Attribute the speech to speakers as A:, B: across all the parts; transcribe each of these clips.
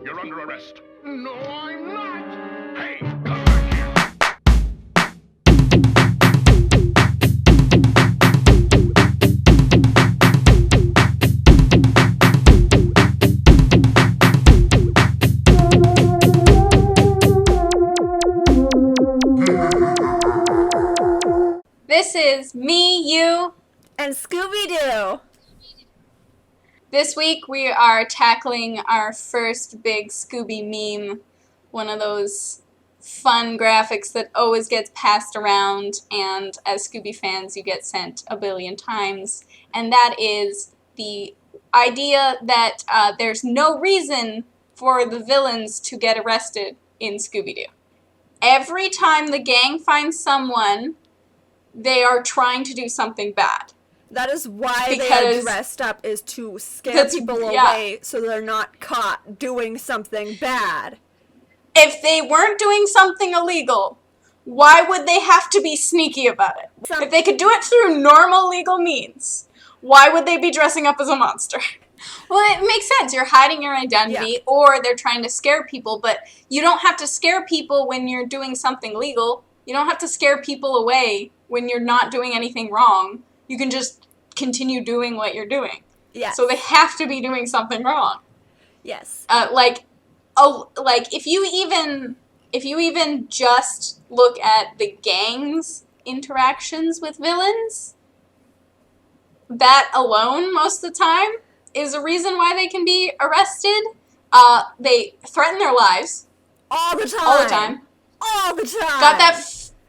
A: You're under arrest. No, I'm not. Hey, come back here.
B: This is me, you,
C: and Scooby-Doo.
B: This week we are tackling our first big Scooby meme, one of those fun graphics that always gets passed around, and as Scooby fans you get sent a billion times, and that is the idea that there's no reason for the villains to get arrested in Scooby-Doo. Every time the gang finds someone, they are trying to do something bad.
C: That is why they are dressed up, is to scare people away so they're not caught doing something bad.
B: If they weren't doing something illegal, why would they have to be sneaky about it? If they could do it through normal legal means, why would they be dressing up as a monster? Well, it makes sense. You're hiding your identity, or they're trying to scare people, but you don't have to scare people when you're doing something legal. You don't have to scare people away when you're not doing anything wrong. You can just continue doing what you're doing.
C: Yes.
B: So they have to be doing something wrong.
C: Yes.
B: Like if you even just look at the gang's interactions with villains, that alone most of the time is a reason why they can be arrested. They threaten their lives
C: all the time.
B: All the time.
C: All the time.
B: Got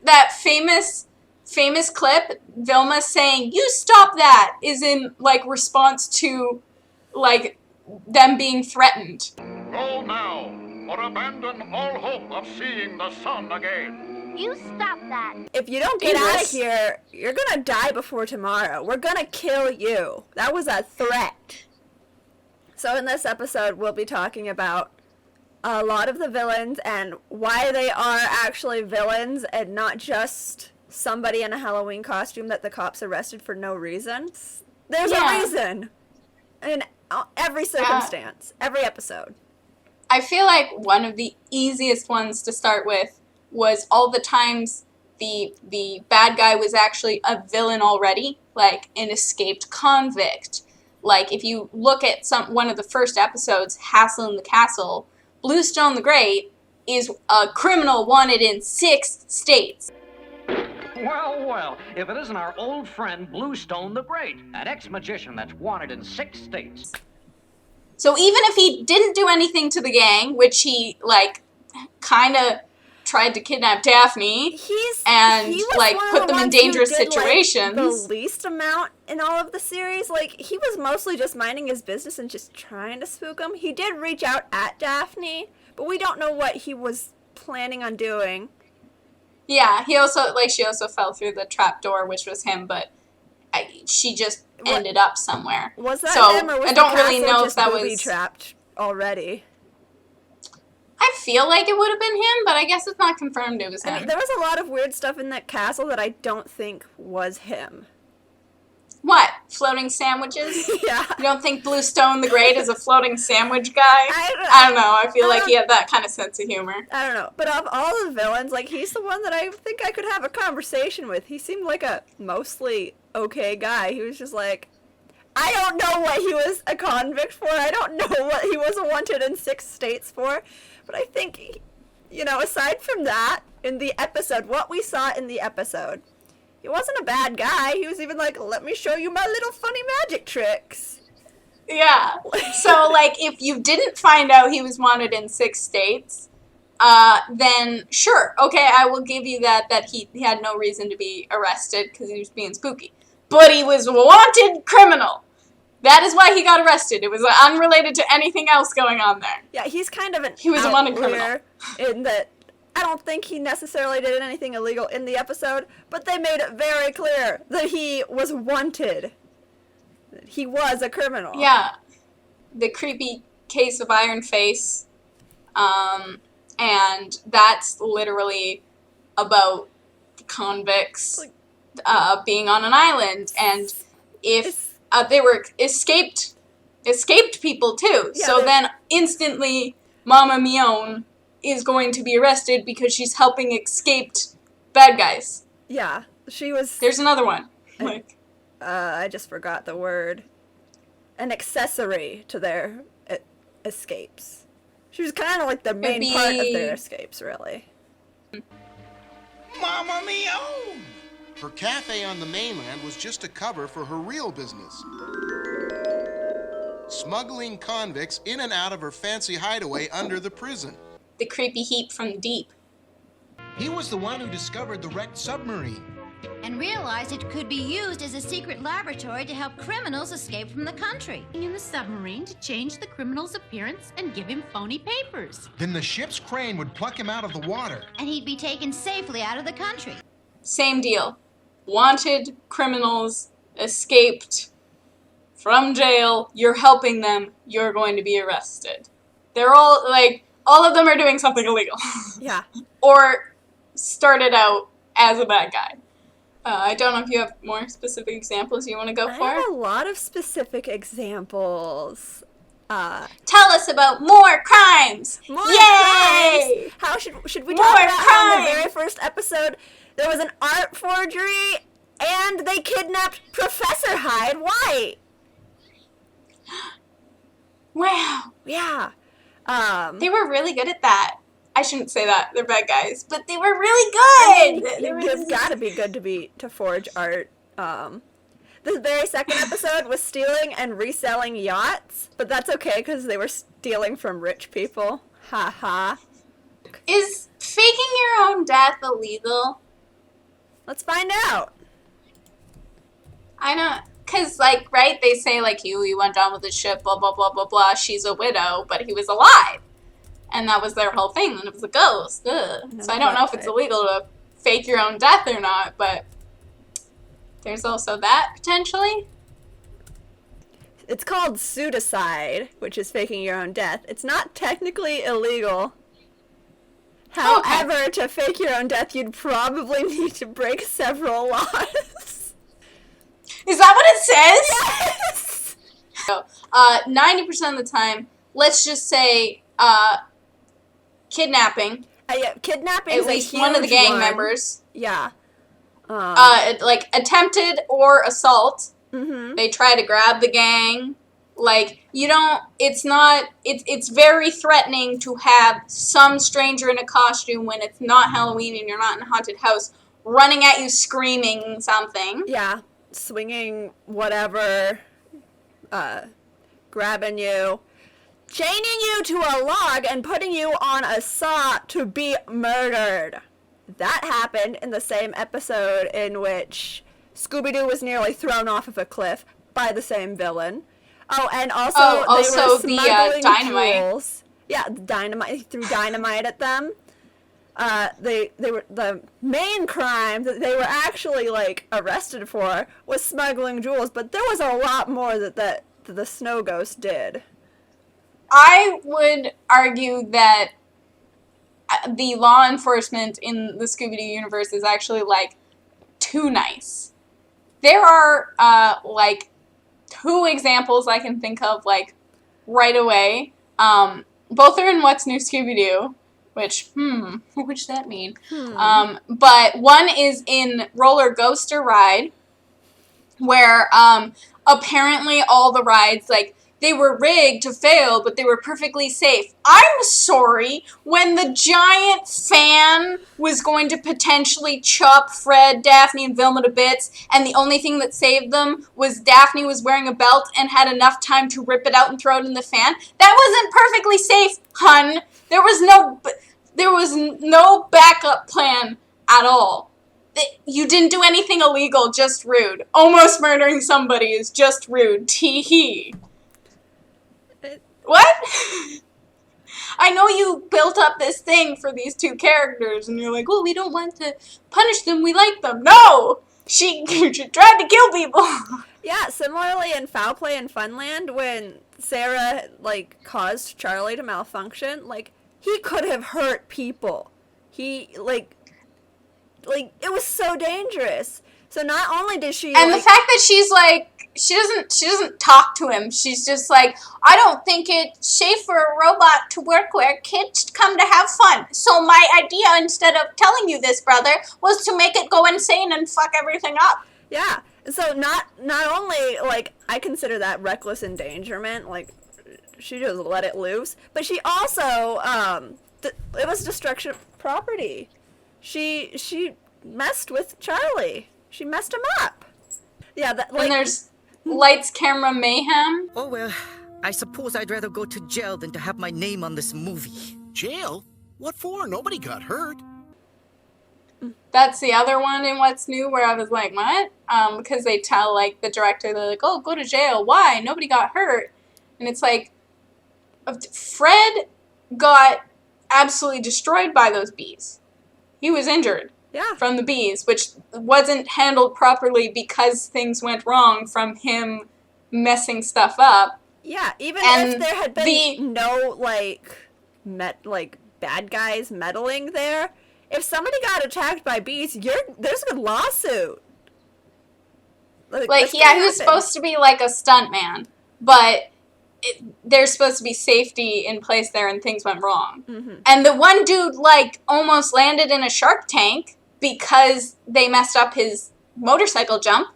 B: that famous clip, Vilma saying, "You stop that," is in, like, response to, like, them being threatened.
A: Go now, or abandon all hope of seeing the sun again.
D: You stop that.
C: If you don't get out of here, you're gonna die before tomorrow. We're gonna kill you. That was a threat. So in this episode, we'll be talking about a lot of the villains and why they are actually villains and not just somebody in a Halloween costume that the cops arrested for no reason. There's a reason in every circumstance, every episode.
B: I feel like one of the easiest ones to start with was all the times the bad guy was actually a villain already, like an escaped convict. Like, if you look at one of the first episodes, Hassle in the Castle, Bluestone the Great is a criminal wanted in 6 states.
E: Well, if it isn't our old friend Bluestone the Great, an ex-magician that's wanted in 6 states.
B: So even if he didn't do anything to the gang, which he, like, kind of tried to kidnap Daphne and, like, put them in dangerous situations.
C: Like, the least amount in all of the series. Like, he was mostly just minding his business and just trying to spook them. He did reach out at Daphne, but we don't know what he was planning on doing.
B: Yeah, she also fell through the trap door, which was him, but she just ended up somewhere.
C: Was that him, or was
B: I don't really know
C: if that was trapped already?
B: I feel like it would have been him, but I guess it's not confirmed it was him.
C: I mean, there was a lot of weird stuff in that castle that I don't think was him.
B: What? Floating sandwiches?
C: Yeah.
B: You don't think Bluestone the Great is a floating sandwich guy?
C: I
B: don't know. I feel like he had that kind of sense of humor.
C: I don't know. But of all the villains, like, he's the one that I think I could have a conversation with. He seemed like a mostly okay guy. He was just like, I don't know what he was a convict for. I don't know what he was wanted in 6 states for. But I think, aside from that, in the episode, what we saw in the episode, he wasn't a bad guy. He was even like, let me show you my little funny magic tricks.
B: Yeah. So, like, if you didn't find out he was wanted in 6 states, then sure, okay, I will give you that he had no reason to be arrested because he was being spooky. But he was a wanted criminal. That is why he got arrested. It was unrelated to anything else going on there.
C: Yeah, he's kind of
B: he was a wanted criminal.
C: In that I don't think he necessarily did anything illegal in the episode, but they made it very clear that he was wanted. That he was a criminal.
B: Yeah. The creepy case of Iron Face. And that's literally about convicts being on an island. And if they were escaped people too. Yeah, so then instantly Mama Mion is going to be arrested because she's helping escaped bad guys.
C: Yeah, she was...
B: There's another one.
C: I just forgot the word. An accessory to their escapes. She was kind of like the main part of their escapes, really.
D: Mamma mia! Her cafe on the mainland was just a cover for her real business. Smuggling convicts in and out of her fancy hideaway under the prison.
B: The creepy heap from the deep.
D: He was the one who discovered the wrecked submarine.
F: And realized it could be used as a secret laboratory to help criminals escape from the country.
G: In the submarine to change the criminal's appearance and give him phony papers.
D: Then the ship's crane would pluck him out of the water.
F: And he'd be taken safely out of the country.
B: Same deal. Wanted criminals escaped from jail. You're helping them. You're going to be arrested. They're all, all of them are doing something illegal.
C: Yeah.
B: Or started out as a bad guy. I don't know if you have more specific examples you want to go for.
C: I have a lot of specific examples.
B: Tell us about more crimes!
C: More
B: Yay!
C: crimes! How should we
B: More
C: talk about how in the
B: crime!
C: very first episode there was an art forgery and they kidnapped Professor Hyde White?
B: Wow.
C: Yeah.
B: They were really good at that. I shouldn't say that. They're bad guys. But they were really good!
C: You've got to be good to forge art. The very second episode was stealing and reselling yachts, but that's okay because they were stealing from rich people. Ha ha.
B: Is faking your own death illegal?
C: Let's find out.
B: I know, because, right, they say, he went down with the ship, blah, blah, blah, blah, blah, she's a widow, but he was alive. And that was their whole thing, and it was a ghost. Ugh. So I don't know if it's illegal to fake your own death or not, but there's also that, potentially.
C: It's called pseudocide, which is faking your own death. It's not technically illegal. However, to fake your own death, you'd probably need to break several laws.
B: Is that what it says? Yes! So, 90% of the time, let's just say, kidnapping.
C: Yeah, kidnapping
B: at
C: is
B: least
C: a
B: one of the
C: huge
B: gang
C: one.
B: members.
C: Yeah.
B: Attempted or assault.
C: Mm-hmm.
B: They try to grab the gang. It's very threatening to have some stranger in a costume when it's not Halloween and you're not in a haunted house running at you screaming something.
C: Yeah, swinging whatever, grabbing you, chaining you to a log and putting you on a saw to be murdered. That happened in the same episode in which Scooby-Doo was nearly thrown off of a cliff by the same villain. Oh, and also they were smuggling
B: dynamite.
C: jewels. Yeah, dynamite. He threw dynamite at them. They were the main crime that they were actually arrested for was smuggling jewels, but there was a lot more that the Snow Ghost did.
B: I would argue that the law enforcement in the Scooby-Doo universe is actually too nice. There are two examples I can think of right away. Both are in What's New Scooby-Doo, which what does that mean? But one is in Roller Coaster Ride, where apparently all the rides they were rigged to fail, but they were perfectly safe. I'm sorry, when the giant fan was going to potentially chop Fred, Daphne, and Vilma to bits, and the only thing that saved them was Daphne was wearing a belt and had enough time to rip it out and throw it in the fan, that wasn't perfectly safe, hun. There was no backup plan at all. You didn't do anything illegal, just rude. Almost murdering somebody is just rude. Tee-hee. What? I know you built up this thing for these two characters, and you're like, well, we don't want to punish them, we like them. No! She tried to kill people.
C: Yeah, similarly in Foul Play in Funland, when Sarah, caused Charlie to malfunction, he could have hurt people. He, it was so dangerous. So not only did she
B: And the fact that she's like, she doesn't talk to him. She's just like, I don't think it's safe for a robot to work where kids come to have fun. So my idea, instead of telling you this, brother, was to make it go insane and fuck everything up.
C: Yeah. So not only, like, I consider that reckless endangerment, like, she just let it loose, but she also, it was destruction of property. She messed with Charlie. She messed him up. Yeah, that, like...
B: And there's lights, camera, mayhem.
H: Oh, well, I suppose I'd rather go to jail than to have my name on this movie.
D: Jail? What for? Nobody got hurt.
B: That's the other one in What's New where I was like, what? Because they tell, like, the director, they're like, oh, go to jail. Why? Nobody got hurt. And it's like, Fred got absolutely destroyed by those bees. He was injured.
C: Yeah.
B: From the bees, which wasn't handled properly because things went wrong from him messing stuff up.
C: Yeah, even
B: And
C: if there had been no, like, bad guys meddling there, if somebody got attacked by bees, there's a lawsuit.
B: Like, yeah, he was supposed to be, like, a stuntman, but there's supposed to be safety in place there and things went wrong.
C: Mm-hmm.
B: And the one dude, like, almost landed in a shark tank because they messed up his motorcycle jump.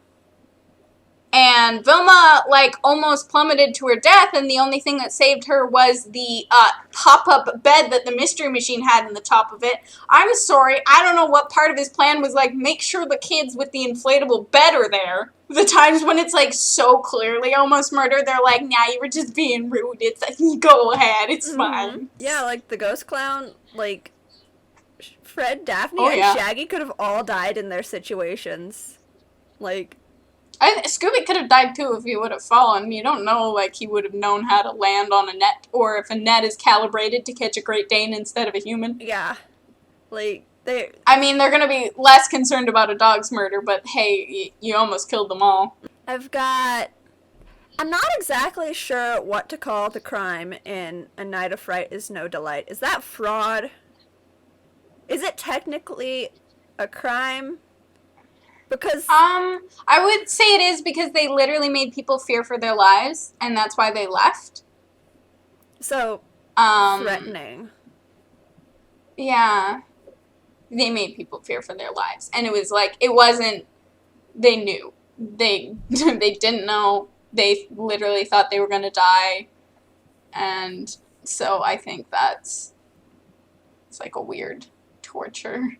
B: And Vilma, like, almost plummeted to her death, and the only thing that saved her was the pop-up bed that the Mystery Machine had in the top of it. I'm sorry, I don't know what part of his plan was, like, make sure the kids with the inflatable bed are there. The times when it's, like, so clearly almost murder, they're like, nah, you were just being rude. It's like, go ahead, it's fine.
C: Yeah, like, the ghost clown, like, Fred, Daphne,
B: Oh,
C: and
B: yeah.
C: Shaggy could have all died in their situations. Like...
B: Scooby could have died too if he would have fallen. You don't know, like, he would have known how to land on a net, or if a net is calibrated to catch a Great Dane instead of a human.
C: Yeah. Like, they're
B: gonna be less concerned about a dog's murder, but hey, you almost killed them all.
C: I'm not exactly sure what to call the crime in A Night of Fright is No Delight. Is that fraud? Is it technically a crime? Because...
B: I would say it is because they literally made people fear for their lives, and that's why they left.
C: So, threatening.
B: Yeah. They made people fear for their lives. And it was like, it wasn't, they knew. They didn't know. They literally thought they were going to die. And so I think it's like a weird torture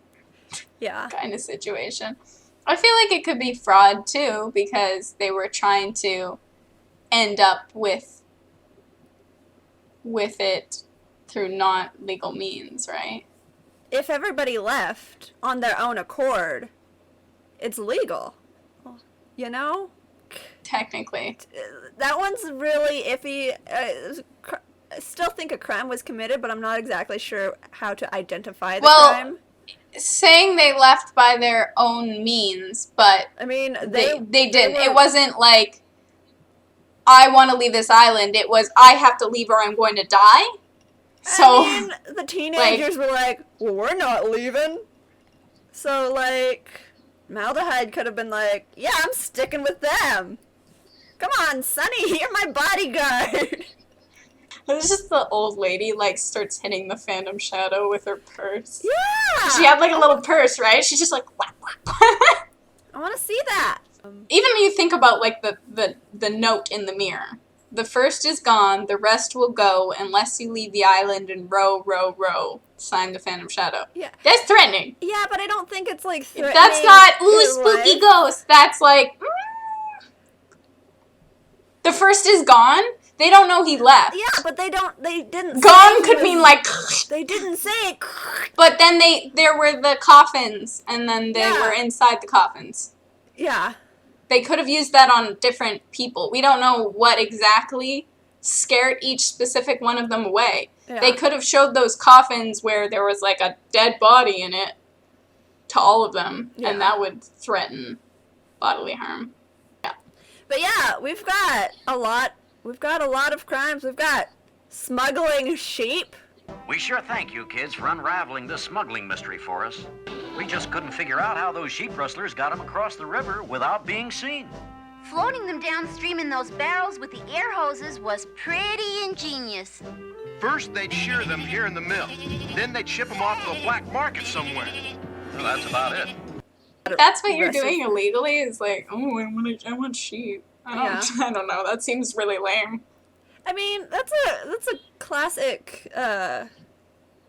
B: kind of situation. I feel like it could be fraud, too, because they were trying to end up with it through not legal means, right?
C: If everybody left on their own accord, it's legal. You know?
B: Technically.
C: That one's really iffy. I still think a crime was committed, but I'm not exactly sure how to identify the crime.
B: Saying they left by their own means, but
C: I mean,
B: they didn't. It wasn't like, I want to leave this island. It was, I have to leave or I'm going to die. So,
C: I mean, the teenagers were like, well, we're not leaving. So, like, Maldehyde could have been like, yeah, I'm sticking with them. Come on, Sonny, you're my bodyguard.
B: It's just the old lady, like, starts hitting the Phantom Shadow with her purse.
C: Yeah!
B: She had, like, a little whack, right? She's just like, whack, whack.
C: I want to see that.
B: Even when you think about, like, the note in the mirror. The first is gone, the rest will go unless you leave the island and row, row, row. Sign the Phantom Shadow.
C: Yeah.
B: That's threatening.
C: Yeah, but I don't think it's, like, threatening.
B: That's not, ooh, spooky ghost. That's like, The first is gone. They don't know he left.
C: Yeah, but they didn't
B: Gone could mean like...
C: They didn't say...
B: But then there were the coffins, and then they were inside the coffins.
C: Yeah.
B: They could have used that on different people. We don't know what exactly scared each specific one of them away. Yeah. They could have showed those coffins where there was like a dead body in it to all of them, and that would threaten bodily harm. Yeah.
C: But yeah, we've got a lot of crimes. We've got smuggling sheep.
E: We sure thank you, kids, for unraveling this smuggling mystery for us. We just couldn't figure out how those sheep rustlers got them across the river without being seen.
F: Floating them downstream in those barrels with the air hoses was pretty ingenious.
D: First, they'd shear them here in the mill. Then they'd ship them off to a black market somewhere.
E: Well, that's about it.
B: That's what you're doing illegally, is like, oh, I want sheep.
C: Yeah.
B: I don't know. That seems really lame.
C: I mean, that's a classic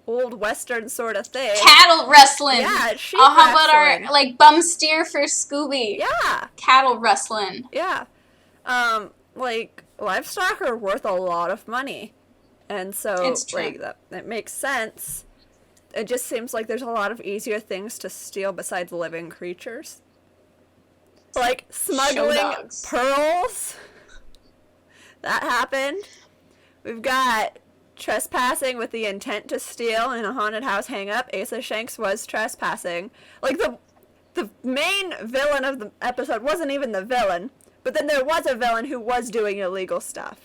C: old western sort of thing.
B: Cattle wrestling.
C: Yeah, sheep
B: how about
C: wrestling.
B: our like bum steer for Scooby?
C: Yeah.
B: Cattle wrestling.
C: Yeah. Like livestock are worth a lot of money. And so
B: It's true.
C: like that makes sense. It just seems like there's a lot of easier things to steal besides living creatures. Like smuggling
B: dogs.
C: pearls. That happened. We've got trespassing with the intent to steal in a haunted house hang-up. Asa Shanks was trespassing. Like the main villain of the episode wasn't even the villain, but then there was a villain who was doing illegal stuff.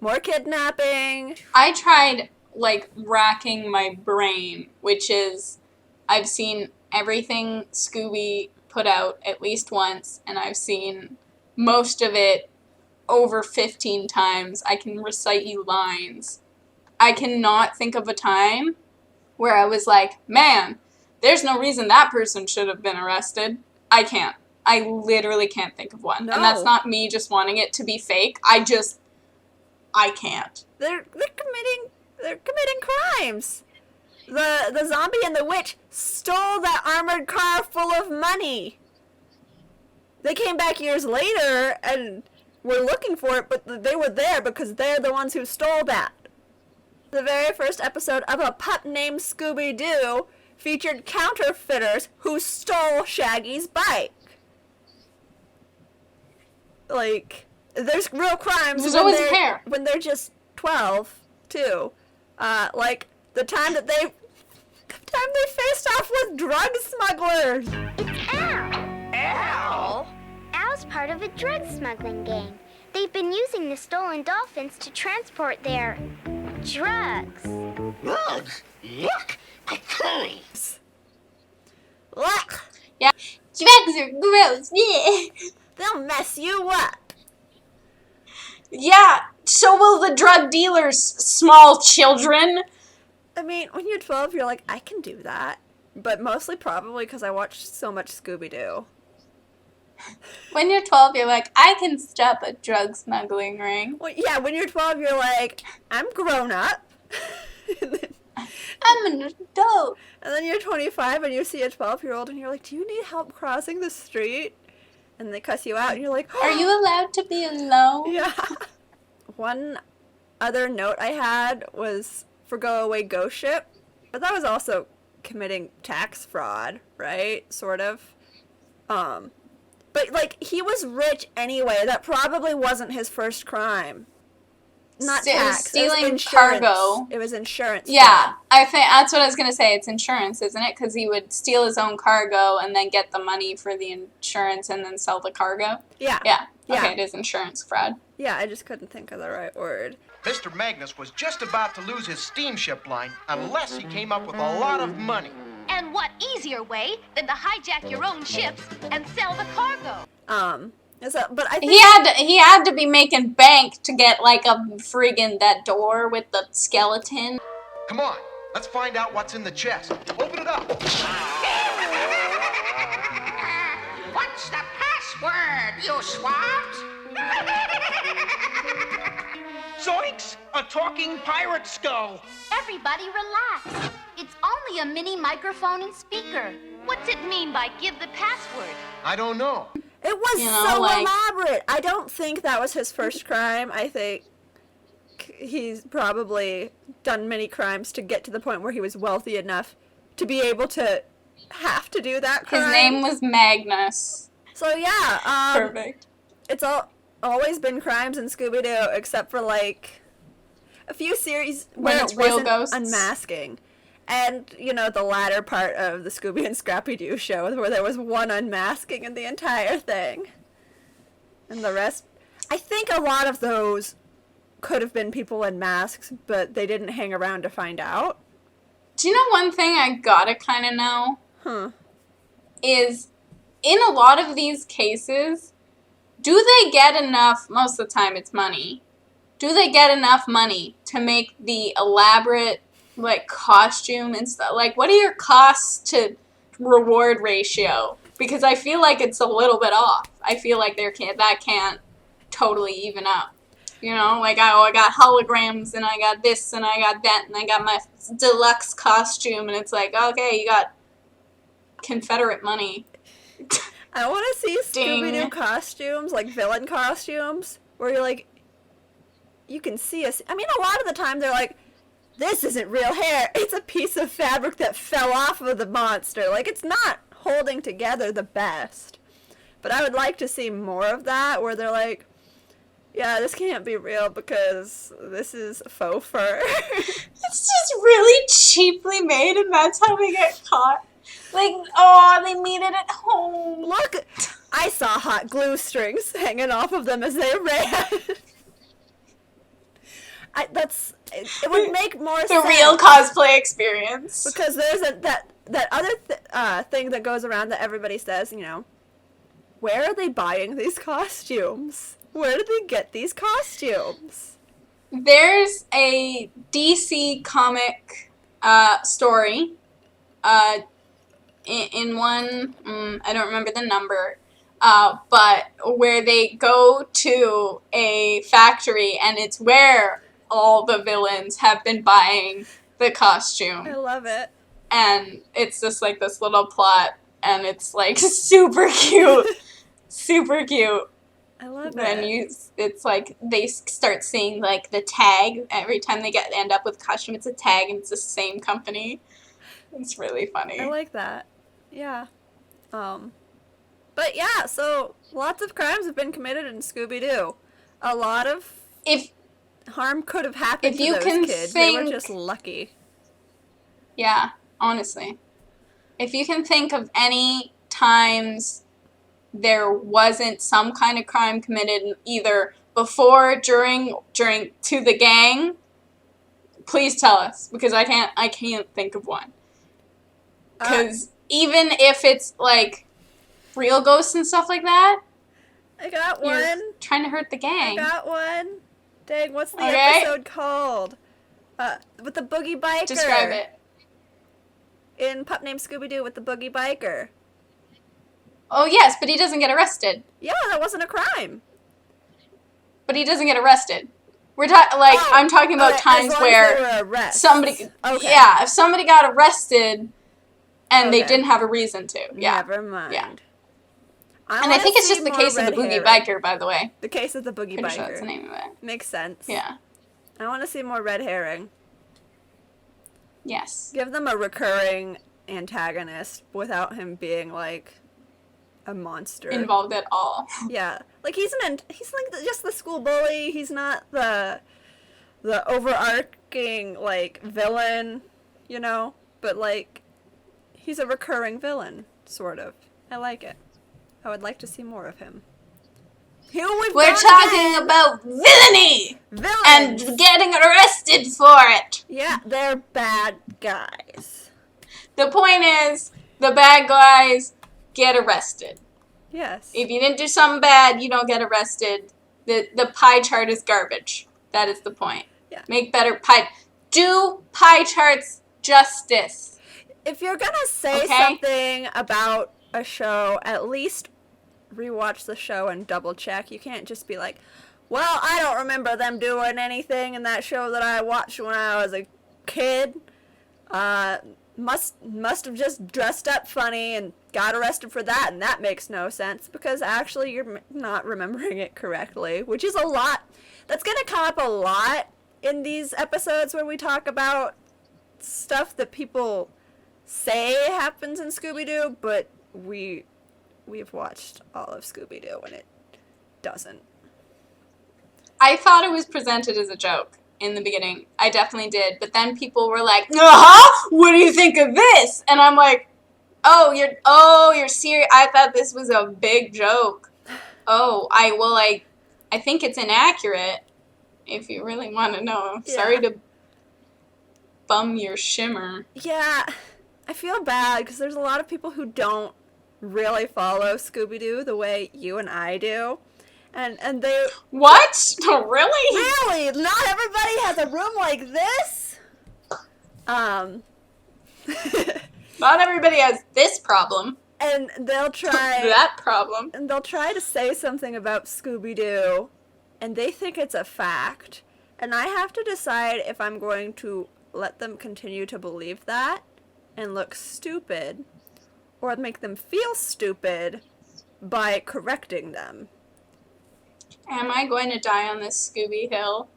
C: More kidnapping.
B: I tried like racking my brain, which is I've seen everything Scooby put out at least once, and I've seen most of it over 15 times. I can recite you lines. I cannot think of a time where I was like, man, there's no reason that person should have been arrested. I can't. I literally can't think of one.
C: No.
B: And that's not me just wanting it to be fake. I can't.
C: They're committing crimes. The zombie and the witch stole that armored car full of money. They came back years later and were looking for it, but they were there because they're the ones who stole that. The very first episode of A Pup Named Scooby-Doo featured counterfeiters who stole Shaggy's bike. Like, there's real crimes
B: There's always a pair.
C: when they're just 12, too. Like, the time they faced off with drug smugglers.
I: It's Al.
E: Al?
I: Al's part of a drug smuggling gang. They've been using the stolen dolphins to transport their drugs.
D: Drugs? Yuck!
C: Look,
B: Yeah. Drugs are gross. Yeah.
C: they'll mess you up.
B: Yeah, so will the drug dealers, small children.
C: I mean, when you're 12, you're like, I can do that. But mostly probably because I watched so much Scooby-Doo.
B: When you're 12, you're like, I can stop a drug smuggling ring.
C: Well, yeah, when you're 12, you're like, I'm grown up.
B: I'm an adult.
C: And then you're 25 and you see a 12-year-old and you're like, do you need help crossing the street? And they cuss you out and you're like,
B: Are you allowed to be alone?
C: Yeah. One other note I had was for Go Away Ghost Ship. But that was also committing tax fraud, right? Sort of. But, like, he was rich anyway. That probably wasn't his first crime. Not tax.
B: Stealing
C: it was insurance.
B: cargo.
C: It was insurance.
B: Yeah,
C: fraud.
B: I think that's what I was going to say. It's insurance, isn't it? Because he would steal his own cargo and then get the money for the insurance and then sell the cargo.
C: Yeah.
B: Yeah.
C: Yeah.
B: Okay, it is insurance fraud.
C: Yeah, I just couldn't think of the right word.
D: Mr. Magnus was just about to lose his steamship line unless he came up with a lot of money.
F: And what easier way than to hijack your own ships and sell the cargo?
C: But I think
B: He had to be making bank to get like a friggin' that door with the skeleton.
D: Come on, let's find out what's in the chest. Open it up.
A: What's the password, you swabs?
J: Zoinks! A talking pirate skull!
F: Everybody relax. It's only a mini microphone and speaker. What's it mean by give the password?
D: I don't know.
C: it was so elaborate. I don't think that was his first crime. I think he's probably done many crimes to get to the point where he was wealthy enough to be able to have to do that crime.
B: His name was Magnus.
C: So yeah,
B: Perfect.
C: It's always been crimes in Scooby-Doo, except for like a few series
B: When
C: where
B: it's
C: it
B: real
C: wasn't
B: ghosts.
C: unmasking. And, you know, the latter part of the Scooby and Scrappy-Doo show where there was one unmasking in the entire thing. And the rest, I think a lot of those could have been people in masks, but they didn't hang around to find out.
B: Do you know one thing I gotta kind of know? Is, in a lot of these cases, do they get enough, most of the time it's money, do they get enough money to make the elaborate, like, costume and stuff? Like, what are your costs to reward ratio? Because I feel like it's a little bit off. I feel like that can't totally even up. You know, like, I got holograms, and I got this, and I got that, and I got my deluxe costume, and it's like, okay, you got Confederate money.
C: I want to see Scooby-Doo costumes, like villain costumes, where you're like, you can see us. I mean, a lot of the time they're like, this isn't real hair. It's a piece of fabric that fell off of the monster. Like, it's not holding together the best. But I would like to see more of that, where they're like, yeah, this can't be real because this is faux fur.
B: It's just really cheaply made, and that's how they get caught. Like, oh, they made it at home.
C: Look, I saw hot glue strings hanging off of them as they ran. It would make more sense.
B: The real cosplay experience.
C: Because there's that other thing that goes around that everybody says, you know, where are they buying these costumes? Where do they get these costumes?
B: There's a DC comic story in one, I don't remember the number, but where they go to a factory, and it's where all the villains have been buying the costume.
C: I love it.
B: And it's just like this little plot, and it's like super cute. Super cute.
C: I love
B: it. It's like they start seeing like the tag every time they end up with costume. It's a tag, and it's the same company. It's really funny.
C: I like that. Yeah. But yeah, so lots of crimes have been committed in Scooby-Doo. A lot of harm could have happened to those kids. They were just lucky.
B: Yeah, honestly. If you can think of any times there wasn't some kind of crime committed either before, during to the gang, please tell us, because I can't think of one. Because even if it's like real ghosts and stuff like that,
C: I got
B: you're
C: one.
B: Trying to hurt the gang.
C: I got one. Dang, what's the episode called? With the boogie biker.
B: Describe it.
C: In Pup Named Scooby-Doo with the boogie biker.
B: Oh, yes, but he doesn't get arrested.
C: Yeah, that wasn't a crime.
B: But he doesn't get arrested. We're I'm talking about times where somebody, yeah, if somebody got arrested and they didn't have a reason to. Yeah.
C: Never mind.
B: Yeah. And I think it's just the case of the boogie biker, by the way.
C: The case of the boogie biker.
B: Sure that's the name of it.
C: Makes sense.
B: Yeah.
C: I want to see more red herring.
B: Yes.
C: Give them a recurring antagonist without him being like a monster
B: involved at all.
C: Yeah, like he's like just the school bully. He's not the overarching like villain, you know. But like he's a recurring villain, sort of. I like it. I would like to see more of him.
B: We're talking about villainy!
C: Villains!
B: And getting arrested for it!
C: Yeah, they're bad guys.
B: The point is, the bad guys get arrested.
C: Yes.
B: If you didn't do something bad, you don't get arrested. The pie chart is garbage. That is the point.
C: Yeah.
B: Make better pie... Do pie charts justice.
C: If you're gonna say something about a show, at least rewatch the show and double check. You can't just be like, well, I don't remember them doing anything in that show that I watched when I was a kid. Must have just dressed up funny and got arrested for that, and that makes no sense because actually you're not remembering it correctly, which is a lot. That's gonna come up a lot in these episodes where we talk about stuff that people say happens in Scooby-Doo, but we've watched all of Scooby-Doo and it doesn't.
B: I thought it was presented as a joke in the beginning. I definitely did. But then people were like, what do you think of this? And I'm like, you're serious? I thought this was a big joke. I think it's inaccurate, if you really want to know.
C: Yeah.
B: bum your shimmer.
C: Yeah, I feel bad because there's a lot of people who don't really follow Scooby-Doo the way you and I do. And they...
B: What? Oh, really?
C: Really? Not everybody has a room like this?
B: Not everybody has this problem.
C: And they'll try...
B: that problem.
C: And they'll try to say something about Scooby-Doo, and they think it's a fact. And I have to decide if I'm going to let them continue to believe that and look stupid, or make them feel stupid by correcting them.
B: Am I going to die on this Scooby Hill?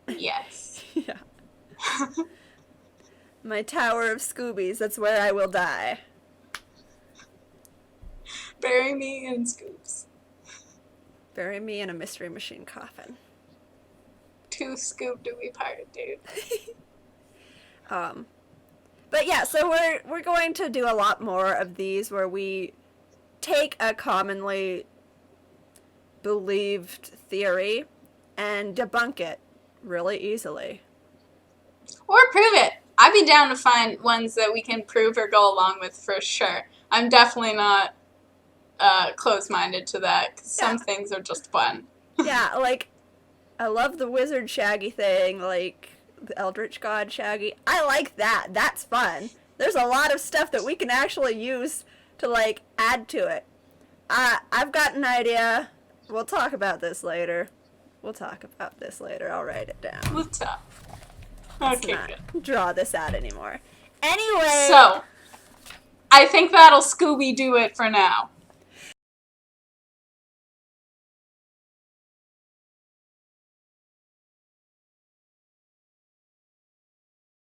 B: Yes.
C: Yeah. My tower of Scoobies, that's where I will die.
B: Bury me in Scoops.
C: Bury me in a Mystery Machine coffin.
B: Too Scoop to be pirate, dude.
C: But yeah, so we're going to do a lot more of these where we take a commonly believed theory and debunk it really easily.
B: Or prove it. I'd be down to find ones that we can prove or go along with for sure. I'm definitely not close-minded to that, because some things are just fun.
C: Yeah, like, I love the wizard Shaggy thing, like, the Eldritch God Shaggy. I like that. That's fun. There's a lot of stuff that we can actually use to, like, add to it. I've got an idea. We'll talk about this later. I'll write it down.
B: We'll talk.
C: Let's
B: Okay,
C: not
B: good.
C: draw this out anymore. Anyway.
B: So, I think that'll Scooby-Doo it for now.